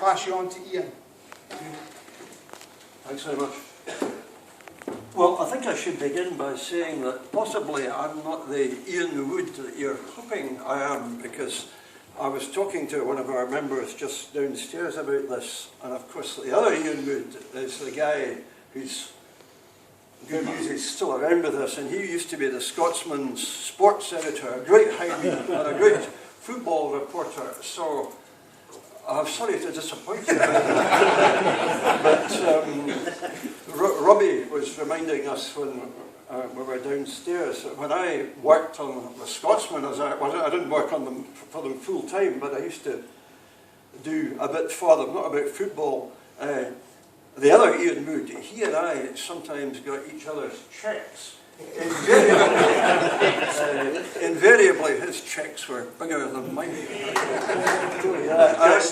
pass you on to Ian. Thanks very much. Well, I think I should begin by saying that possibly I'm not the Ian Wood that you're hoping I am, because I was talking to one of our members just downstairs about this, and of course the other Ian Wood is the guy who's good news, he's still around with us, and he used to be the Scotsman's sports editor, a great Hibernian and a great football reporter. So I'm sorry to disappoint you, but Robbie was reminding us when we were downstairs that when I worked on the Scotsman, I didn't work on them for them full time, but I used to do a bit for them, not about football. The other Ian Wood, he and I sometimes got each other's cheques. Invariably his cheques were bigger than mine.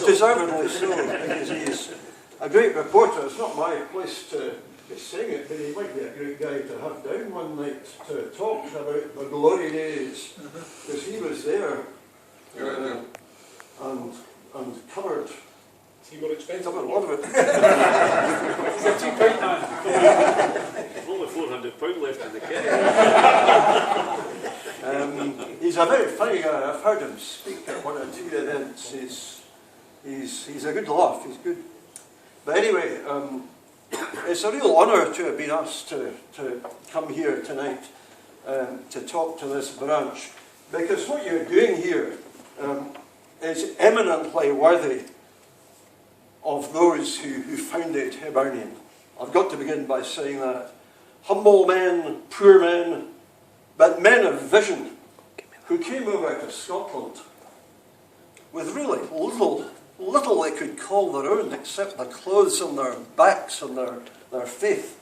Deservedly so, because he's a great reporter. It's not my place to be saying it, but he might be a great guy to have down one night to talk about the glory days, because he was there and covered. He got expensive. A lot of it. £50 man. There's only £400 left in the kit. He's a very funny guy. I've heard him speak at one or two events. He's a good laugh. He's good. But anyway, it's a real honour to have been asked to come here tonight to talk to this branch, because what you're doing here is eminently worthy of those who founded Hibernian. I've got to begin by saying that. Humble men, poor men, but men of vision who came over to Scotland with really little they could call their own except the clothes on their backs and their faith.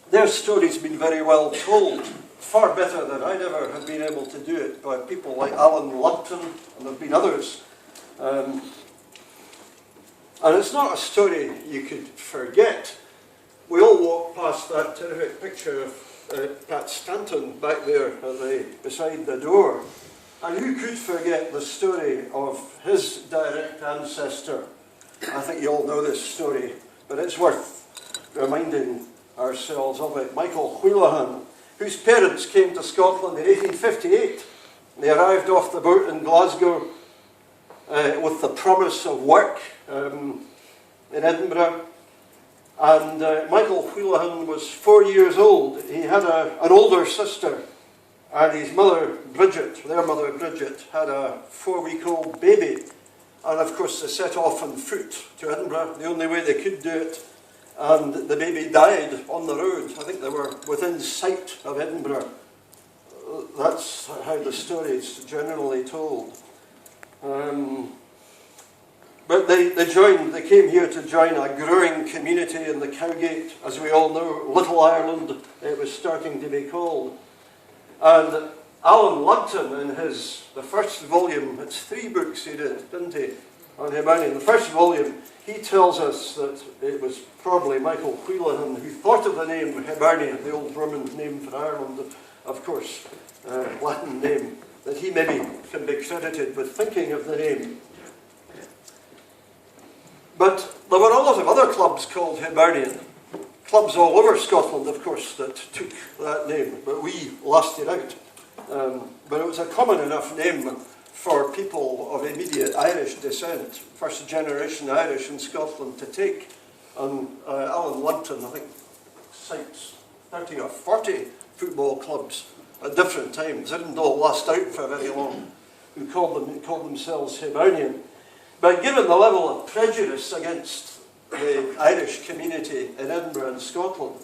Their story's been very well told, far better than I'd ever have been able to do it, by people like Alan Lupton, and there have been others. And it's not a story you could forget. We all walked past that terrific picture of Pat Stanton back there beside the door. And who could forget the story of his direct ancestor? I think you all know this story, but it's worth reminding ourselves of it. Michael Wheelahan, whose parents came to Scotland in 1858. They arrived off the boat in Glasgow with the promise of work in Edinburgh. And Michael Wheelahan was 4 years old. He had an older sister, and his mother, Bridget, their mother, Bridget, had a 4-week-old baby. And of course they set off on foot to Edinburgh, the only way they could do it. And the baby died on the road. I think they were within sight of Edinburgh. That's how the story is generally told. But they came here to join a growing community in the Cowgate, as we all know, Little Ireland, it was starting to be called. And Alan Lupton, in the first volume, it's 3 books he did, didn't he, on Hibernian. The first volume, he tells us that it was probably Michael Wheelahan who thought of the name Hibernian, the old Roman name for Ireland, of course, Latin name, that he maybe can be credited with thinking of the name. But there were a lot of other clubs called Hibernian. Clubs all over Scotland, of course, that took that name, but we lost it out. But it was a common enough name for people of immediate Irish descent, first generation Irish in Scotland, to take. And Alan Lupton, I think, cites 30 or 40 football clubs at different times. They didn't all last out for very long, who called themselves Hibernian. But given the level of prejudice against the Irish community in Edinburgh and Scotland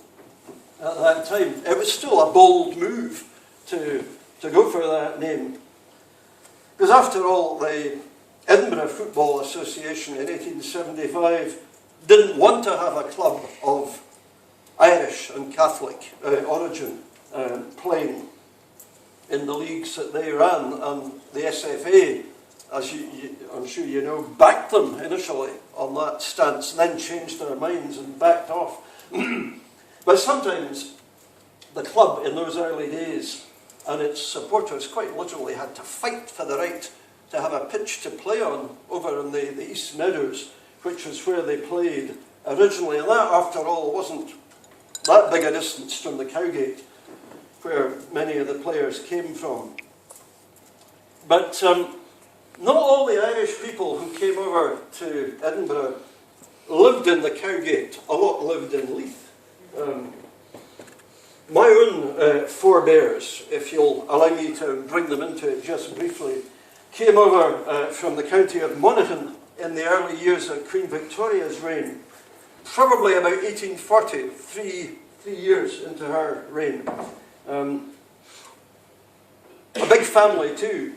at that time, it was still a bold move to go for that name. Because after all, the Edinburgh Football Association in 1875 didn't want to have a club of Irish and Catholic origin playing in the leagues that they ran, and the SFA, as I'm sure you know, backed them initially on that stance, and then changed their minds and backed off. But sometimes the club in those early days and its supporters quite literally had to fight for the right to have a pitch to play on over in the East Meadows, which was where they played originally. And that, after all, wasn't that big a distance from the Cowgate, where many of the players came from. But not all the Irish people who came over to Edinburgh lived in the Cowgate. A lot lived in Leith. My own forebears, if you'll allow me to bring them into it just briefly, came over from the county of Monaghan in the early years of Queen Victoria's reign, probably about 1840, three years into her reign. A big family too.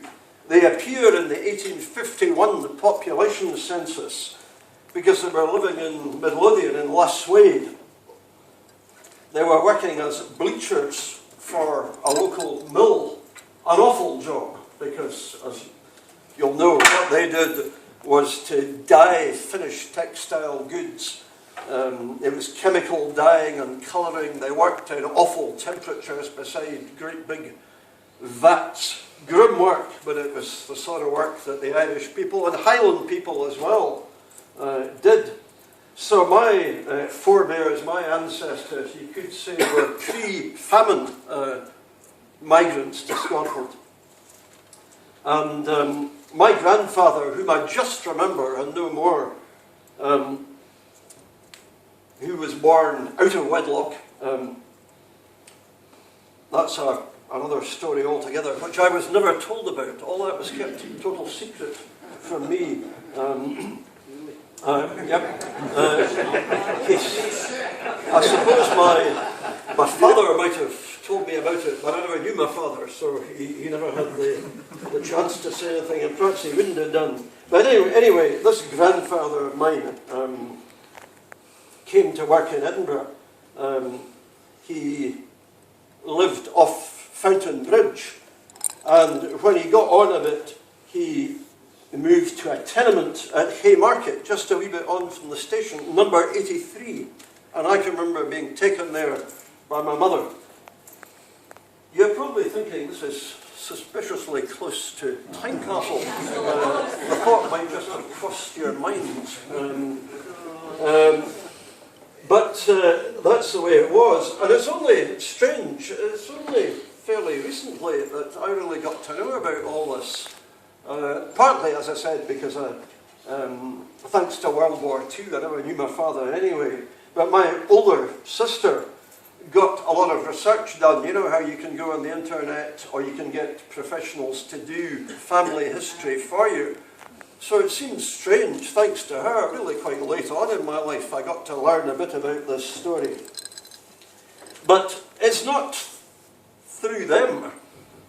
They appear in the 1851 population census because they were living in Midlothian in Lasswade. They were working as bleachers for a local mill, an awful job, because as you'll know, what they did was to dye finished textile goods. It was chemical dyeing and colouring. They worked in awful temperatures beside great big vats. Grim work, but it was the sort of work that the Irish people and Highland people as well did. So my forebears, my ancestors, you could say, were pre-famine migrants to Scotland. And my grandfather, whom I just remember and no more, who was born out of wedlock, that's another story altogether, which I was never told about. All that was kept total secret from me. Yep. I suppose my father might have told me about it, but I never knew my father, so he never had the chance to say anything, and perhaps he wouldn't have done. But anyway, this grandfather of mine came to work in Edinburgh. He lived off Fountain Bridge, and when he got on a bit, he moved to a tenement at Haymarket, just a wee bit on from the station, number 83, and I can remember being taken there by my mother. You're probably thinking this is suspiciously close to Tynecastle. The thought might just have crossed your minds. But that's the way it was, and it's only strange, it's only fairly recently that I really got to know about all this. Partly, as I said, because thanks to World War II, I never knew my father anyway, but my older sister got a lot of research done. You know how you can go on the internet or you can get professionals to do family history for you. So it seems strange, thanks to her, really quite late on in my life, I got to learn a bit about this story. But it's not through them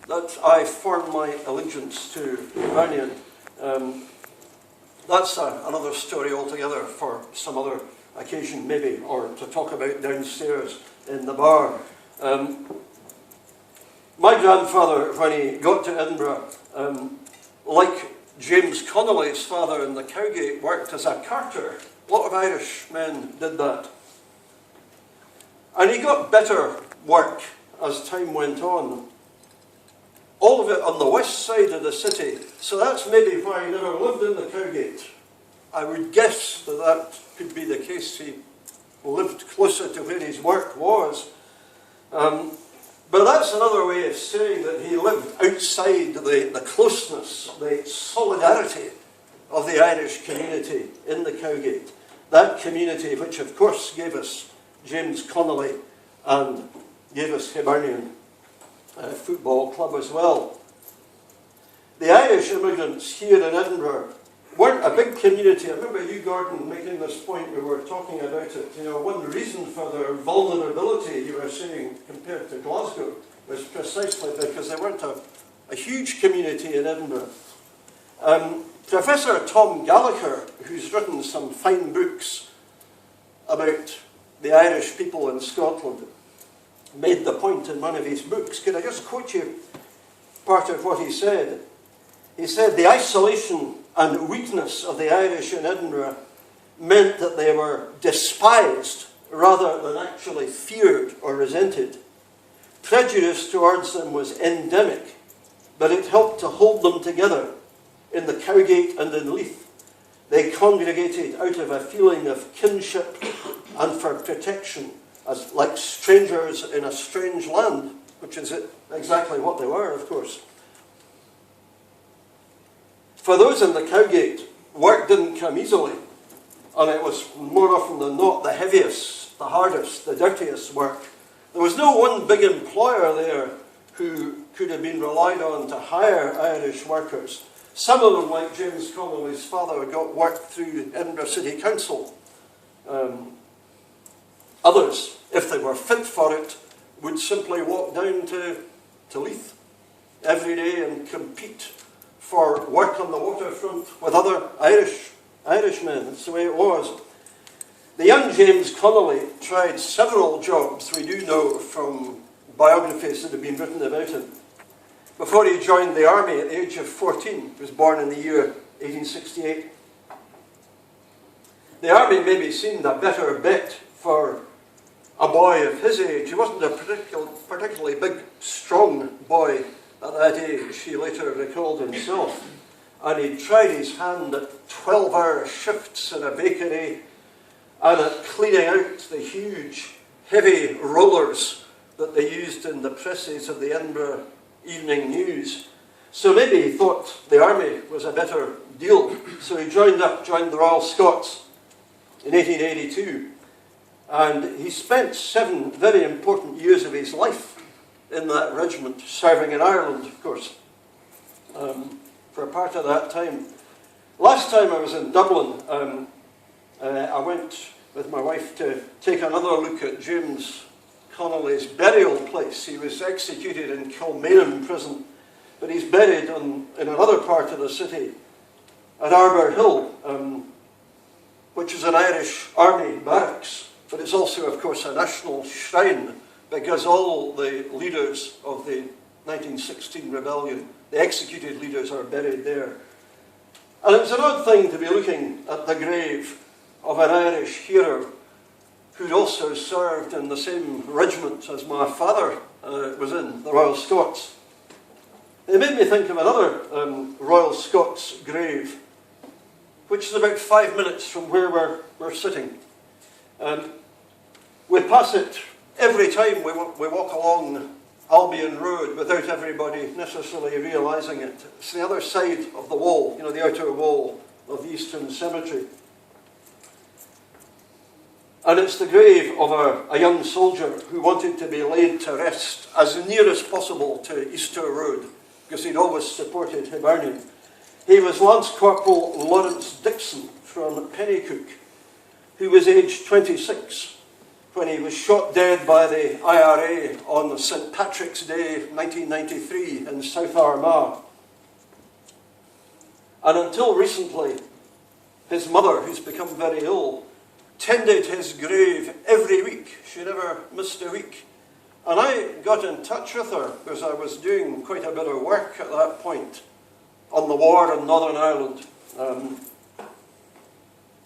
that I formed my allegiance to Hibernian. That's another story altogether for some other occasion maybe, or to talk about downstairs in the bar. My grandfather, when he got to Edinburgh, like James Connolly's father in the Cowgate, worked as a carter. A lot of Irish men did that. And he got better work as time went on. All of it on the west side of the city. So that's maybe why he never lived in the Cowgate. I would guess that that could be the case. He lived closer to where his work was. But that's another way of saying that he lived outside the closeness, the solidarity of the Irish community in the Cowgate. That community which of course gave us James Connolly and gave us Hibernian Football Club as well. The Irish immigrants here in Edinburgh weren't a big community. I remember you, Gordon, making this point, we were talking about it. You know, one reason for their vulnerability, you were saying, compared to Glasgow, was precisely because they weren't a huge community in Edinburgh. Professor Tom Gallagher, who's written some fine books about the Irish people in Scotland, made the point in one of his books. Could I just quote you part of what he said? He said, "The isolation and weakness of the Irish in Edinburgh meant that they were despised rather than actually feared or resented. Prejudice towards them was endemic, but it helped to hold them together. in the Cowgate and in Leith. They congregated out of a feeling of kinship and for protection, as like strangers in a strange land, which is exactly what they were, of course. For those in the Cowgate, work didn't come easily, and it was more often than not the heaviest, the hardest, the dirtiest work. There was no one big employer there who could have been relied on to hire Irish workers. Some of them, like James Connolly's father, got work through Edinburgh City Council. Others, if they were fit for it, would simply walk down to Leith every day and compete for work on the waterfront with other Irishmen. That's the way it was. The young James Connolly tried several jobs, we do know from biographies that have been written about him, before he joined the army at the age of 14. He was born in the year 1868. The army maybe seemed a better bet for a boy of his age. He wasn't a particularly big, strong boy at that age, he later recalled himself. And he tried his hand at 12-hour shifts in a bakery and at cleaning out the huge, heavy rollers that they used in the presses of the Edinburgh Evening News. So maybe he thought the army was a better deal. So he joined the Royal Scots in 1882. And he spent 7 very important years of his life in that regiment, serving in Ireland, of course, for a part of that time. Last time I was in Dublin, I went with my wife to take another look at James Connolly's burial place. He was executed in Kilmainham prison, but he's buried in another part of the city, at Arbour Hill, which is an Irish army barracks, but it's also, of course, a national shrine, because all the leaders of the 1916 rebellion, the executed leaders, are buried there. And it was an odd thing to be looking at the grave of an Irish hero who'd also served in the same regiment as my father was in, the Royal Scots. It made me think of another Royal Scots grave, which is about 5 minutes from where we're sitting. We pass it every time we walk along Albion Road without everybody necessarily realising it. It's the other side of the wall, you know, the outer wall of the Eastern Cemetery. And it's the grave of a young soldier who wanted to be laid to rest as near as possible to Easter Road, because he'd always supported Hibernian. He was Lance Corporal Lawrence Dixon from Pennycook, who was aged 26 when he was shot dead by the IRA on St. Patrick's Day 1993 in South Armagh. And until recently, his mother, who's become very ill, tended his grave every week. She never missed a week. And I got in touch with her because I was doing quite a bit of work at that point on the war in Northern Ireland.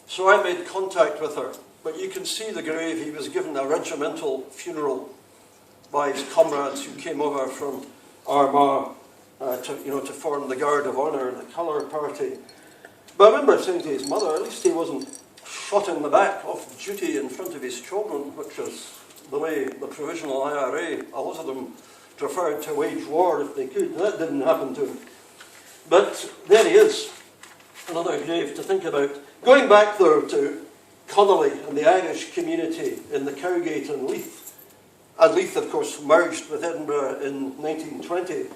So I made contact with her. But you can see the grave. He was given a regimental funeral by his comrades who came over from Armagh to form the Guard of Honour, the colour party. But I remember saying to his mother, at least he wasn't shot in the back off duty in front of his children, which is the way the provisional IRA, a lot of them preferred to wage war if they could. That didn't happen to him. But there he is, another grave to think about. Going back though to Connolly and the Irish community in the Cowgate and Leith of course merged with Edinburgh in 1920.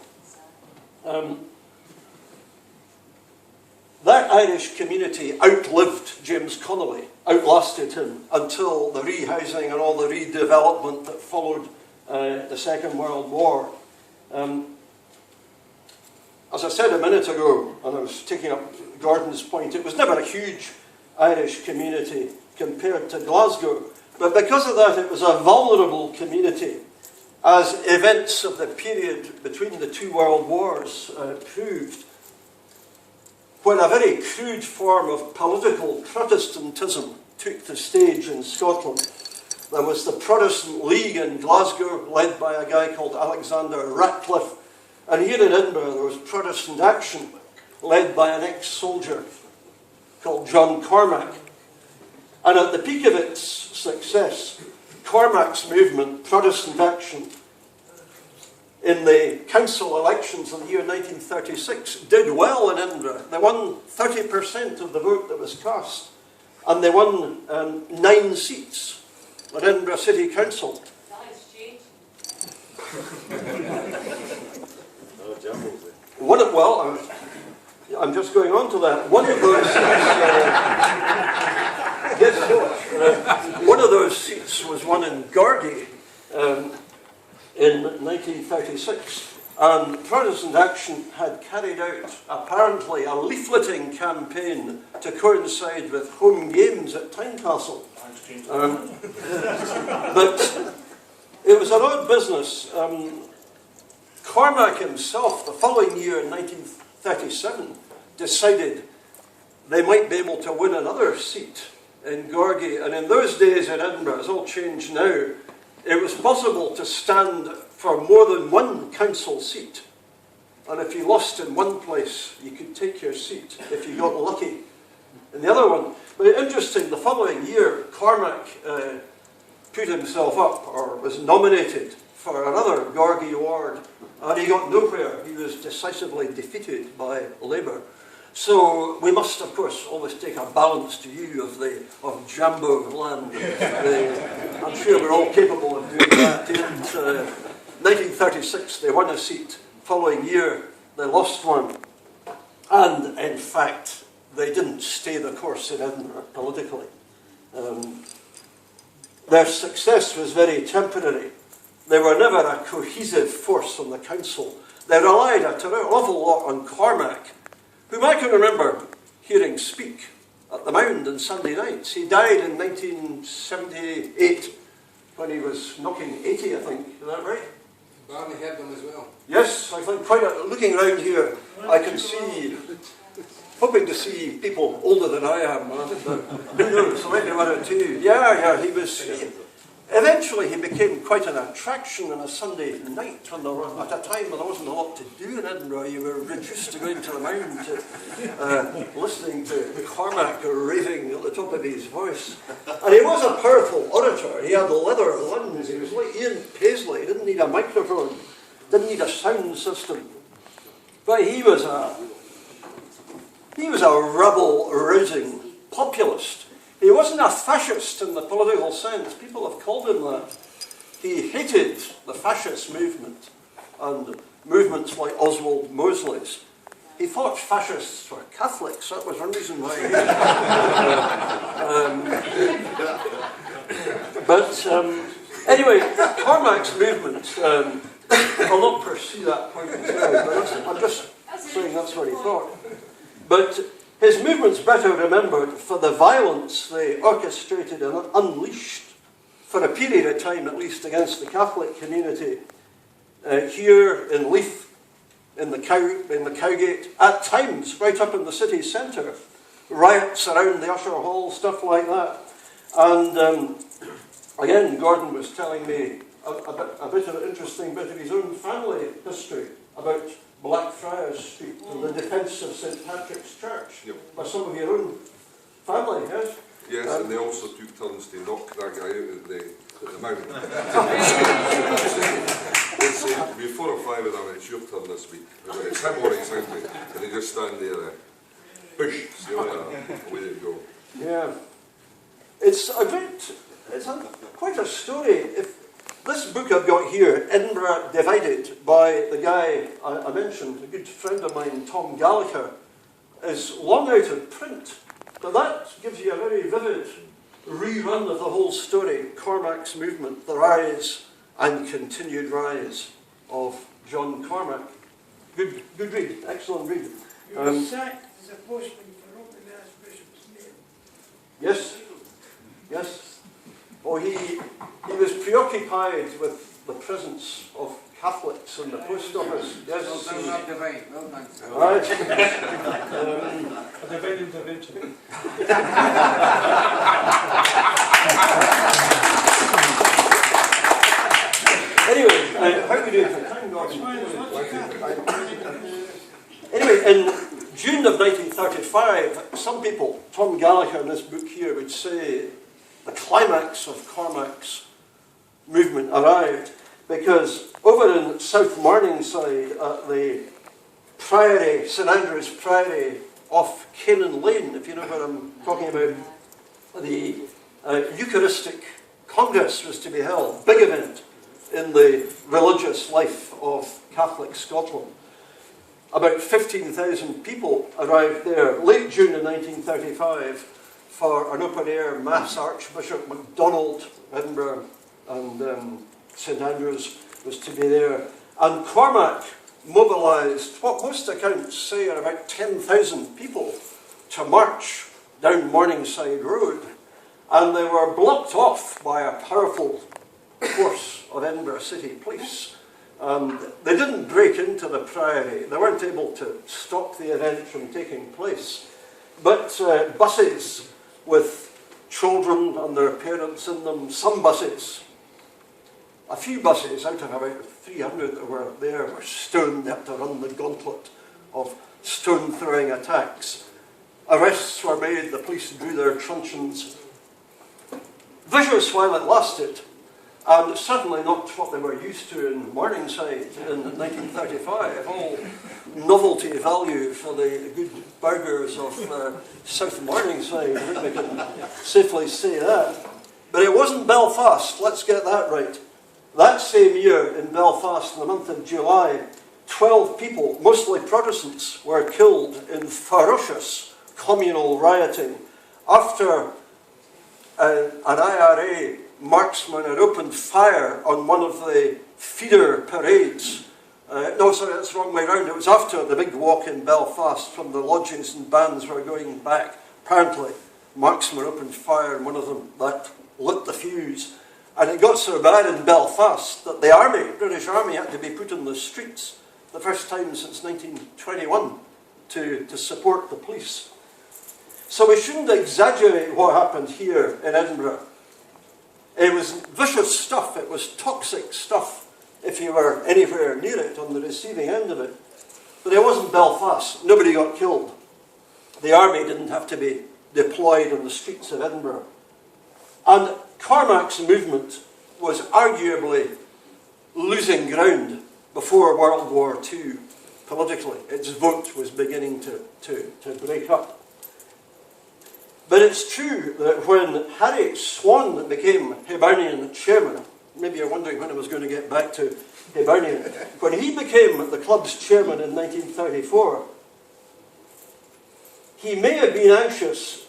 That Irish community outlived James Connolly, outlasted him until the rehousing and all the redevelopment that followed the Second World War. As I said a minute ago, and I was taking up Gordon's point, it was never a huge Irish community compared to Glasgow, but because of that it was a vulnerable community, as events of the period between the two world wars proved, when a very crude form of political Protestantism took the stage in Scotland. There was the Protestant League in Glasgow, led by a guy called Alexander Ratcliffe, and here in Edinburgh there was Protestant Action, led by an ex-soldier called John Cormack. And at the peak of its success, Cormack's movement, Protestant Action, in the council elections in the year 1936, did well in Edinburgh. They won 30% of the vote that was cast, and they won 9 seats at Edinburgh City Council. I'm just going on to that. One of those seats was won in Gardaí in 1936, and Protestant Action had carried out apparently a leafleting campaign to coincide with home games at Tynecastle. But it was an odd business. Cormack himself, the following year in 1937, decided they might be able to win another seat in Gardaí. And in those days in Edinburgh, it's all changed now, it was possible to stand for more than one council seat. And if you lost in one place, you could take your seat if you got lucky in the other one. But interesting, the following year, Cormack put himself up, or was nominated for another Gardaí award, and he got nowhere. He was decisively defeated by Labour. So we must, of course, always take a balanced view of Jambo land. I'm sure we're all capable of doing that. In 1936, they won a seat. Following year, they lost one. And, in fact, they didn't stay the course in Edinburgh politically. Their success was very temporary. They were never a cohesive force on the council. They relied an awful lot on Cormack, whom I can remember hearing speak at the Mound on Sunday nights. He died in 1978 when he was knocking 80, I think. Is that right? Barney had them as well. Yes, I think looking around here, I can see, hoping to see people older than I am. But who knows, maybe 1 or 2. Yeah, he was... Eventually he became quite an attraction on a Sunday night when at a time when there wasn't a lot to do in Edinburgh. You were reduced to going to the Mound to listening to Cormack raving at the top of his voice. And he was a powerful orator. He had leather lungs. He was like Ian Paisley. He didn't need a microphone, didn't need a sound system. But he was a rabble-rousing populist. He wasn't a fascist in the political sense. People have called him that. He hated the fascist movement and movements like Oswald Mosley's. He thought fascists were Catholics. That was one reason why he anyway, Cormack's movement, I'll not pursue that point now, but I'm just saying that's what he thought. But his movement's better remembered for the violence they orchestrated and unleashed for a period of time, at least, against the Catholic community here in Leith, in the Cowgate, at times right up in the city centre, riots around the Usher Hall, stuff like that. And again, Gordon was telling me a bit of an interesting bit of his own family history about Blackfriars Street and the defence of St Patrick's Church. Yep. By some of your own family, yes? Yes, and they also took turns to knock that guy out at the Mound. It's be 4 or 5 of them, it's your turn this week. It's him or it's him, and they just stand there, push, away they go. Yeah. It's quite a story. If this book I've got here, Edinburgh Divided, by the guy I mentioned, a good friend of mine, Tom Gallagher, is long out of print. But that gives you a very vivid rerun of the whole story, Cormack's movement, the rise and continued rise of John Cormack. Good read, excellent read. He was sacked as a postman for opening the Archbishop's name. Yes, yes. Oh, he was preoccupied with the presence of Catholics in the post office. Yes. Well done, not divine. Well done. Right. A divine intervention. Anyway, how are we doing for time, Gordon? Anyway, June of 1935, some people, Tom Gallagher in this book here, would say the climax of Cormac's movement arrived, because over in South Morningside at the Priory, St Andrew's Priory off Canaan Lane, if you know what I'm talking about, the Eucharistic Congress was to be held, big event in the religious life of Catholic Scotland. About 15,000 people arrived there late June of 1935 for an open-air mass. Archbishop MacDonald, Edinburgh, and St Andrews was to be there. And Cormac mobilised what most accounts say are about 10,000 people to march down Morningside Road. And they were blocked off by a powerful force of Edinburgh City Police. They didn't break into the Priory. They weren't able to stop the event from taking place. But buses with children and their parents in them, some buses, a few buses out of about 300 that were there were stoned. They had to run the gauntlet of stone-throwing attacks. Arrests were made, the police drew their truncheons. Vicious while it lasted, and certainly not what they were used to in Morningside in 1935. All novelty value for the good burgers of South Morningside, I think we can safely say that. But it wasn't Belfast, let's get that right. That same year in Belfast, in the month of July, 12 people, mostly Protestants, were killed in ferocious communal rioting after an IRA marksman had opened fire on one of the feeder parades. No, sorry, that's the wrong way round. It was after the big walk in Belfast from the lodges and bands were going back. Apparently, marksman opened fire on one of them. That lit the fuse. And it got so bad in Belfast that the army, British Army, had to be put in the streets the first time since 1921 to support the police. So we shouldn't exaggerate what happened here in Edinburgh. It was vicious stuff, it was toxic stuff if you were anywhere near it on the receiving end of it. But it wasn't Belfast, nobody got killed. The army didn't have to be deployed on the streets of Edinburgh. And Cormac's movement was arguably losing ground before World War II politically. Its vote was beginning to break up. But it's true that when Harry Swan became Hibernian chairman, maybe you're wondering when I was going to get back to Hibernian, when he became the club's chairman in 1934, he may have been anxious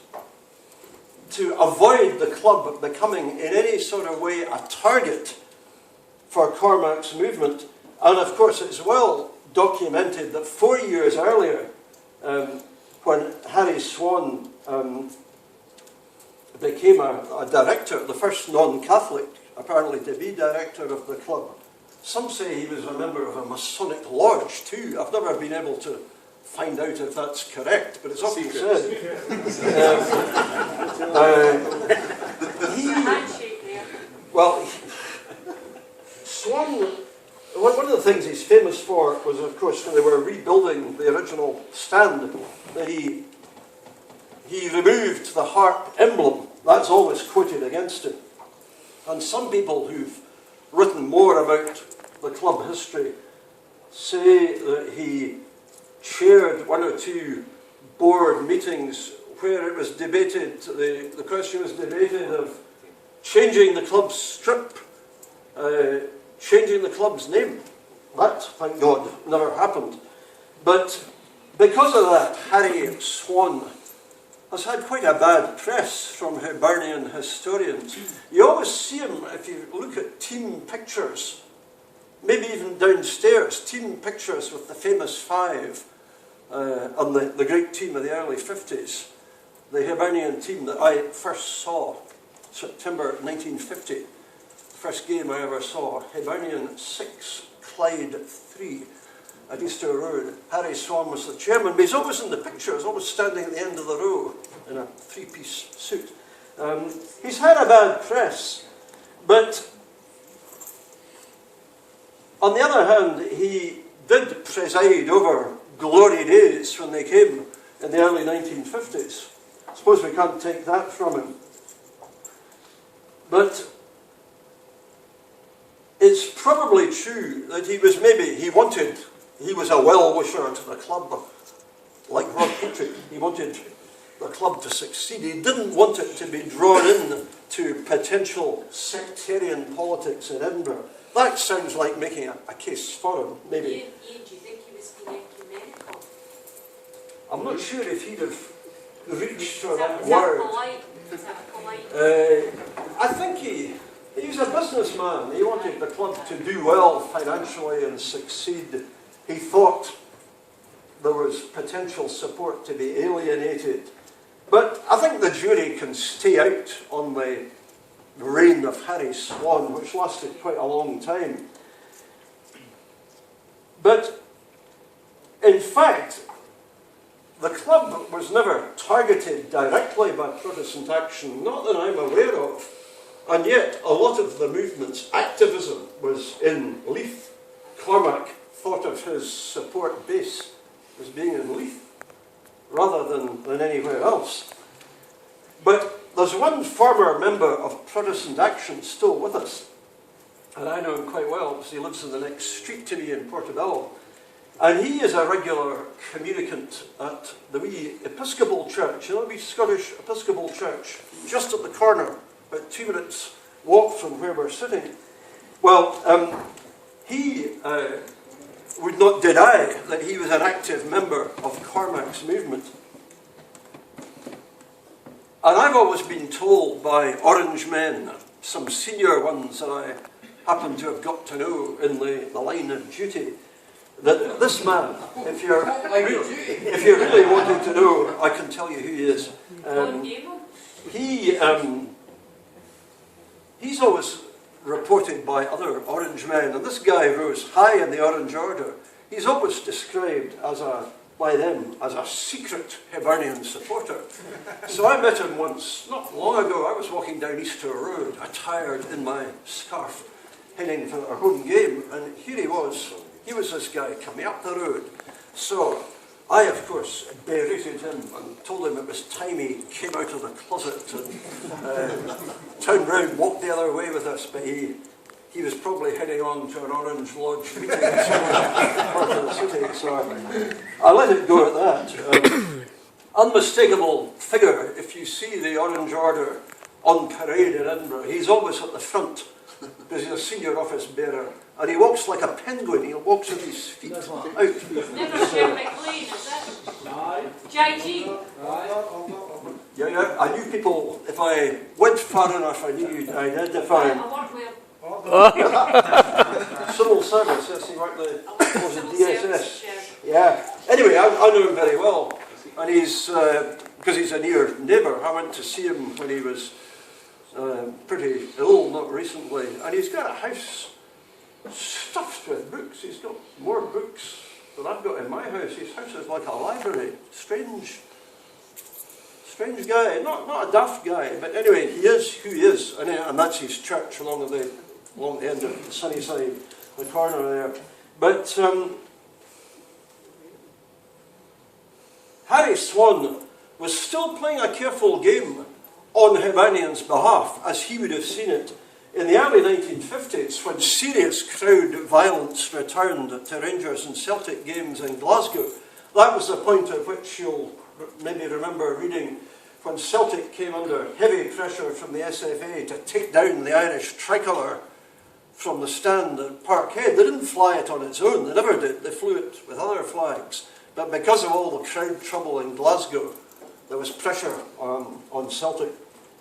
to avoid the club becoming in any sort of way a target for Cormac's movement. And of course it's well documented that 4 years earlier, when Harry Swan became a director, the first non-Catholic apparently to be director of the club. Some say he was a member of a Masonic lodge too. I've never been able to find out if that's correct, but it's often said. Swan, one of the things he's famous for was, of course, when they were rebuilding the original stand, that he removed the harp emblem. That's always quoted against it. And some people who've written more about the club history say that he chaired one or two board meetings where it was debated, the question was debated of changing the club's strip, changing the club's name. That, thank God, never happened. But because of that, Harry Swan has had quite a bad press from Hibernian historians. You always see him, if you look at team pictures, maybe even downstairs, team pictures with the famous five on the great team of the early 50s, the Hibernian team that I first saw, September 1950, first game I ever saw, Hibernian 6, Clyde 3. At Easter Road. Harry Swan was the chairman, but he's always in the pictures, always standing at the end of the row in a three-piece suit. He's had a bad press, but on the other hand, he did preside over glory days days when they came in the early 1950s. I suppose we can't take that from him. But it's probably true that he was he was a well-wisher to the club, like Rod Petrie. He wanted the club to succeed. He didn't want it to be drawn in to potential sectarian politics in Edinburgh. That sounds like making a case for him, maybe. Ian, do you think he was being ecumenical? I'm not sure if he'd have reached for Is that that word. polite? Is that polite? I think he was a businessman. He wanted the club to do well financially and succeed. He thought there was potential support to be alienated. But I think the jury can stay out on the reign of Harry Swan, which lasted quite a long time. But in fact, the club was never targeted directly by Protestant action, not that I'm aware of. And yet, a lot of the movement's activism was in Leith. Cormac thought of his support base as being in Leith, rather than anywhere else. But there's one former member of Protestant action still with us, and I know him quite well because he lives in the next street to me in Portobello. And he is a regular communicant at the wee Episcopal church, the wee Scottish Episcopal church, just at the corner, about 2 minutes walk from where we're sitting. Well, he would not deny that he was an active member of Cormac's movement. And I've always been told by Orange men, some senior ones that I happen to have got to know in the line of duty, that this man, if you're really wanting to know, I can tell you who he is. He's always reported by other Orange men, and this guy rose high in the Orange Order. He's always described by them as a secret Hibernian supporter. So I met him once, not long ago. I was walking down Easter Road, attired in my scarf, heading for our home game, and here he was. He was this guy coming up the road. So I, of course, berated him and told him it was time he came out of the closet and turned round, walked the other way with us, but he was probably heading on to an Orange Lodge meeting in some part of the city, so I let it go at that. Unmistakable figure. If you see the Orange Order on parade in Edinburgh, he's always at the front, because he's a senior office bearer, and he walks like a penguin. He walks with his feet out. Never Shirley MacLean, is that? JG? Yeah, I knew people, if I went far enough, I knew you'd identify him. I worked with him. Civil service, yes, he worked the Civil service, DSS. Yeah. Anyway, I know him very well, and he's, because he's a near neighbour, I went to see him when he was pretty ill, not recently, and he's got a house stuffed with books. He's got more books than I've got in my house. His house is like a library. Strange guy, not a daft guy, but anyway, he is who he is, and that's his church along the end of the sunny side, the corner there. But Harry Swan was still playing a careful game on Hibernian's behalf, as he would have seen it in the early 1950s, when serious crowd violence returned to Rangers and Celtic games in Glasgow. That was the point at which you'll maybe remember reading when Celtic came under heavy pressure from the SFA to take down the Irish tricolour from the stand at Parkhead. They didn't fly it on its own, they never did. They flew it with other flags. But because of all the crowd trouble in Glasgow, there was pressure on Celtic,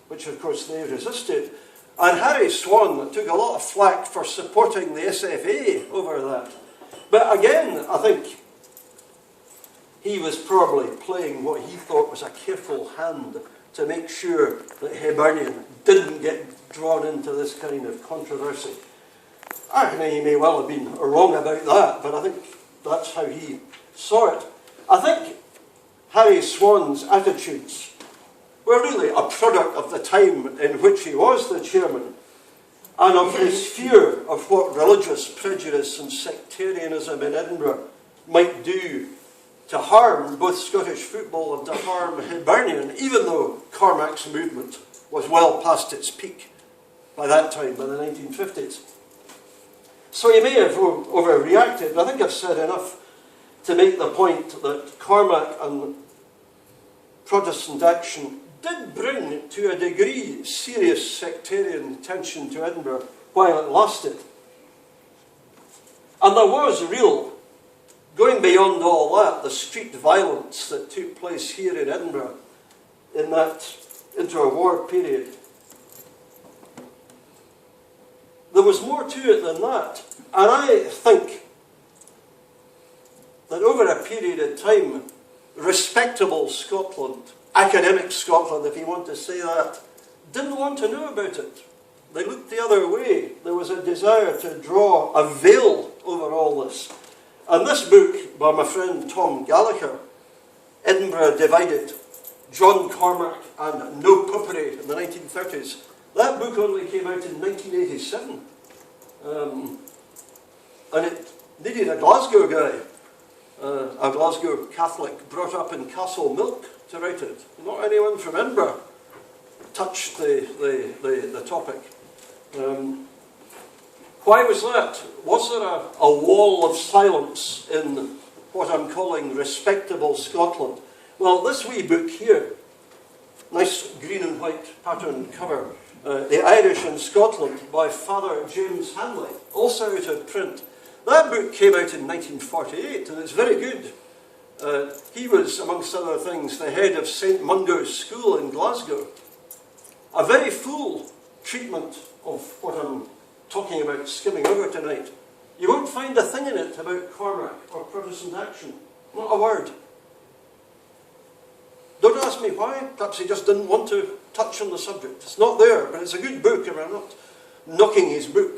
which of course they resisted. And Harry Swan took a lot of flack for supporting the SFA over that. But again, I think he was probably playing what he thought was a careful hand to make sure that Hibernian didn't get drawn into this kind of controversy. I mean, he may well have been wrong about that, but I think that's how he saw it. I think Harry Swan's attitudes were really a product of the time in which he was the chairman, and of his fear of what religious prejudice and sectarianism in Edinburgh might do to harm both Scottish football and to harm Hibernian, even though Cormac's movement was well past its peak by that time, by the 1950s. So you may have overreacted, but I think I've said enough to make the point that Cormac and Protestant action did bring, to a degree, serious sectarian tension to Edinburgh while it lasted. And there was real, going beyond all that, the street violence that took place here in Edinburgh in that interwar period. There was more to it than that. And I think that over a period of time, respectable Scotland, academic Scotland, if you want to say that, didn't want to know about it. They looked the other way. There was a desire to draw a veil over all this. And this book by my friend Tom Gallagher, Edinburgh Divided, John Cormac and No Popery in the 1930s, that book only came out in 1987. And it needed a Glasgow guy, a Glasgow Catholic brought up in Castle Milk to write it. Not anyone from Edinburgh touched the topic. Why was that? Was there a wall of silence in what I'm calling respectable Scotland? Well, this wee book here, nice green and white patterned cover, The Irish in Scotland by Father James Hanley, also out of print. That book came out in 1948 and it's very good. He was, amongst other things, the head of St Mungo's School in Glasgow. A very full treatment of what I'm talking about skimming over tonight. You won't find a thing in it about Cormac or Protestant action. Not a word. Don't ask me why. Perhaps he just didn't want to touch on the subject. It's not there, but it's a good book, and I'm not knocking his book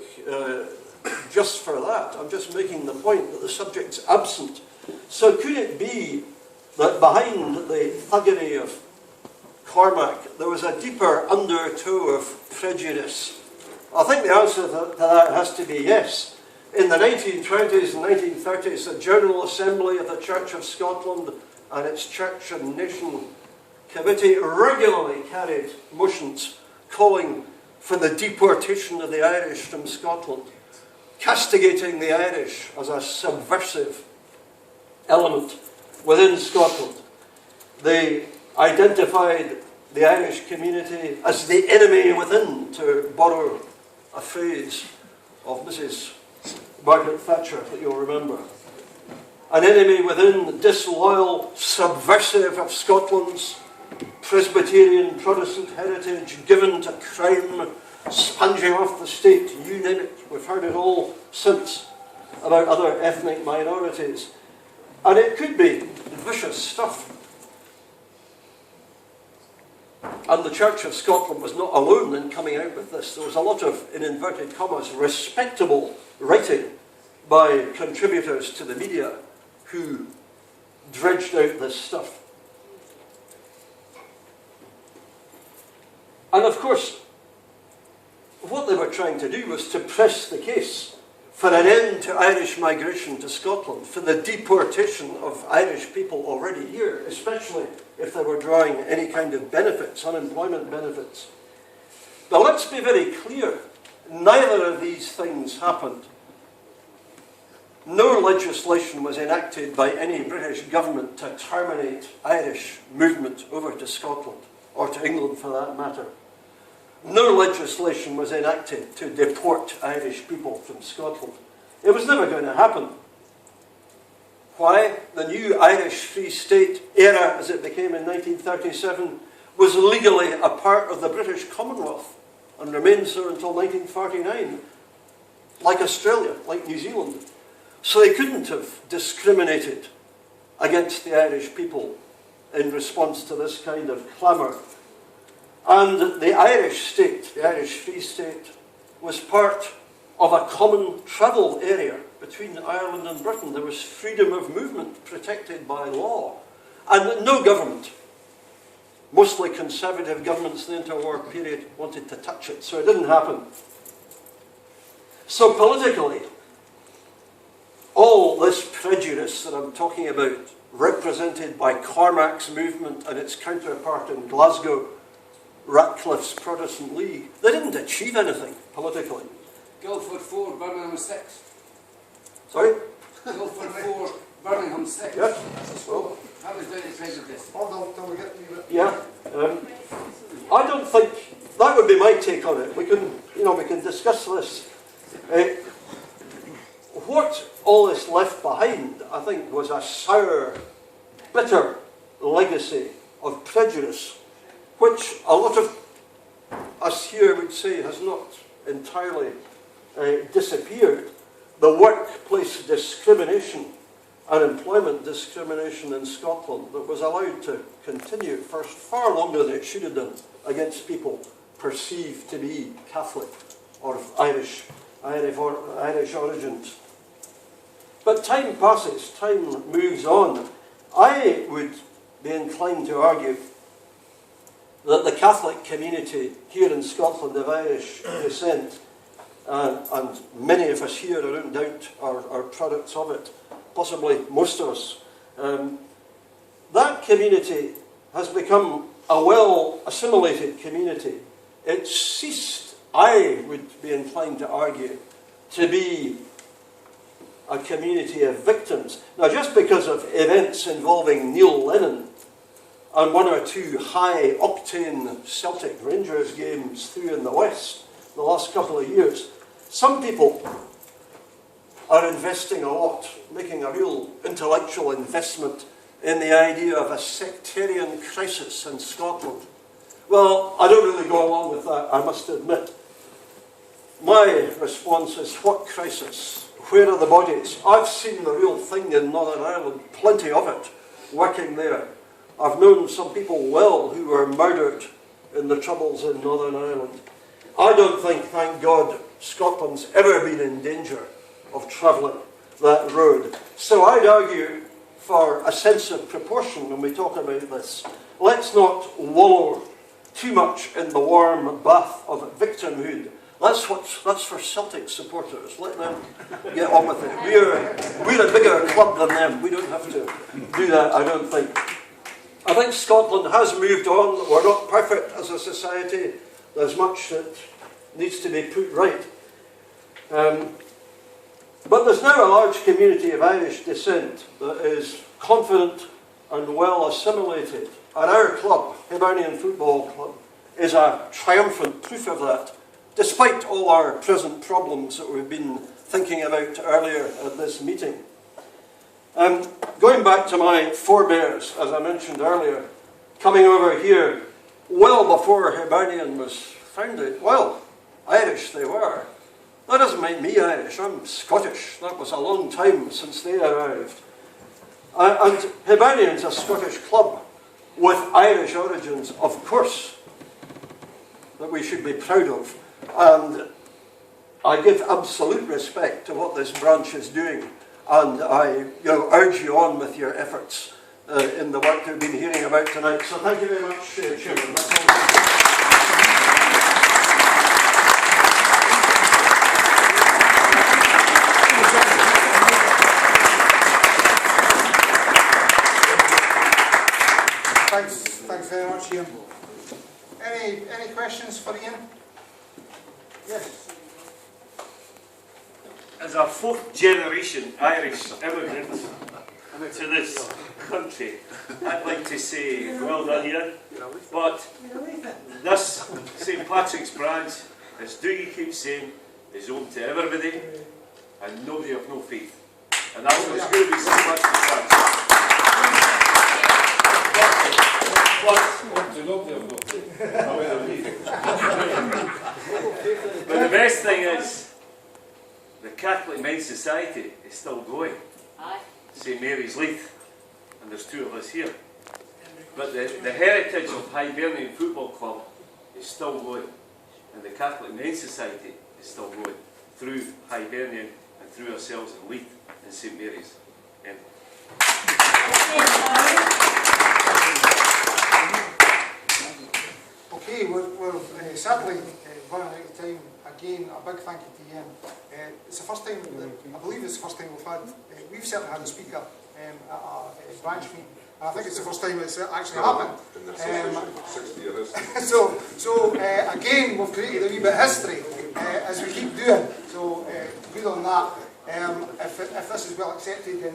just for that. I'm just making the point that the subject's absent. So could it be that behind the thuggery of Cormac there was a deeper undertow of prejudice? I think the answer to that has to be yes. In the 1920s and 1930s, the General Assembly of the Church of Scotland and its Church and Nation Committee regularly carried motions calling for the deportation of the Irish from Scotland, castigating the Irish as a subversive element within Scotland. They identified the Irish community as the enemy within, to borrow a phrase of Mrs. Margaret Thatcher that you'll remember. An enemy within, disloyal, subversive of Scotland's Presbyterian Protestant heritage, given to crime, sponging off the state, you name it. We've heard it all since about other ethnic minorities. And it could be vicious stuff. And the Church of Scotland was not alone in coming out with this. There was a lot of, in inverted commas, respectable writing by contributors to the media who dredged out this stuff. And of course, what they were trying to do was to press the case for an end to Irish migration to Scotland, for the deportation of Irish people already here, especially if they were drawing any kind of benefits, unemployment benefits. But let's be very clear, neither of these things happened. No legislation was enacted by any British government to terminate Irish movement over to Scotland, or to England for that matter. No legislation was enacted to deport Irish people from Scotland. It was never going to happen. Why? The new Irish Free State era, as it became in 1937, was legally a part of the British Commonwealth and remained so until 1949, like Australia, like New Zealand. So they couldn't have discriminated against the Irish people in response to this kind of clamour. And the Irish state, the Irish Free State, was part of a common travel area between Ireland and Britain. There was freedom of movement protected by law. And no government, mostly conservative governments in the interwar period, wanted to touch it, so it didn't happen. So politically, all this prejudice that I'm talking about represented by Cormac's movement and its counterpart in Glasgow, Ratcliffe's Protestant League, they didn't achieve anything politically. Guildford 4, Birmingham 6. Sorry? Guildford 4, Birmingham 6. Yeah. Well, That was down to prejudice. Hold on till we get to it. yeah. I don't think that would be my take on it. We can discuss this. What all this left behind, I think, was a sour, bitter legacy of prejudice, which a lot of us here would say has not entirely disappeared. The workplace discrimination and employment discrimination in Scotland that was allowed to continue for far longer than it should have done against people perceived to be Catholic or of Irish origins. But time passes, time moves on. I would be inclined to argue that the Catholic community here in Scotland of Irish descent, and many of us here, I don't doubt, are products of it, possibly most of us, that community has become a well-assimilated community. It ceased, I would be inclined to argue, to be a community of victims. Now, just because of events involving Neil Lennon and one or two high-octane Celtic Rangers games through in the West the last couple of years, some people are investing a lot, making a real intellectual investment in the idea of a sectarian crisis in Scotland. Well, I don't really go along with that, I must admit. My response is, what crisis? Where are the bodies? I've seen the real thing in Northern Ireland, plenty of it, working there. I've known some people well who were murdered in the Troubles in Northern Ireland. I don't think, thank God, Scotland's ever been in danger of travelling that road. So I'd argue for a sense of proportion when we talk about this. Let's not wallow too much in the warm bath of victimhood. That's for Celtic supporters. Let them get on with it. We're a bigger club than them. We don't have to do that, I don't think. I think Scotland has moved on. We're not perfect as a society. There's much that needs to be put right. But there's now a large community of Irish descent that is confident and well assimilated. And our club, Hibernian Football Club, is a triumphant proof of that, despite all our present problems that we've been thinking about earlier at this meeting. Going back to my forebears, as I mentioned earlier, coming over here well before Hibernian was founded, well, Irish they were. That doesn't make me Irish, I'm Scottish. That was a long time since they arrived. And Hibernian's a Scottish club with Irish origins, of course, that we should be proud of. And I give absolute respect to what this branch is doing, and I urge you on with your efforts in the work we've been hearing about tonight. So thank you very much, Chairman. That's all. Thanks very much, Ian. Any questions for Ian? Yes. As a fourth generation Irish immigrant to this country, I'd like to say well done here. But this St Patrick's branch, as Dougie keeps saying, is open to everybody and nobody of no faith. And that's what's going to be St Patrick's branch. But the best thing is, the Catholic Men's Society is still going. Aye. St Mary's Leith, and there's two of us here. But the heritage of Hibernian Football Club is still going, and the Catholic Men's Society is still going through Hibernian and through ourselves in Leith and St Mary's. Okay, we're sadly running out of time. Again, a big thank you to Ian. It's the first time, I believe it's the first time we've certainly had a speaker at a branch meeting. And I think it's the first time it's actually happened. In the association, 60 years. So again, we've created a wee bit of history as we keep doing. So good on that. If this is well accepted, then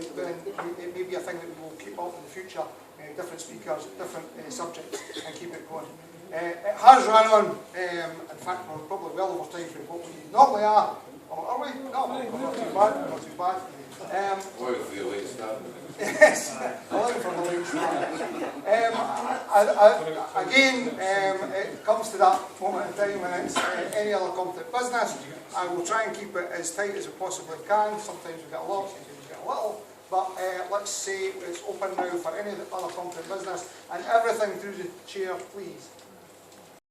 it may be a thing that we will keep up in the future. Different speakers, different subjects, and keep it going. It has run on. In fact, we're probably well over time for what we normally are. Or are we? No, we're not too bad. We're not too bad. Yes, I'm looking for the late start. Again, it comes to that moment in time when it's any other competent business. I will try and keep it as tight as I possibly can. Sometimes we get a lot, sometimes we get a little. But let's say it's open now for any other competent business, and everything through the chair, please.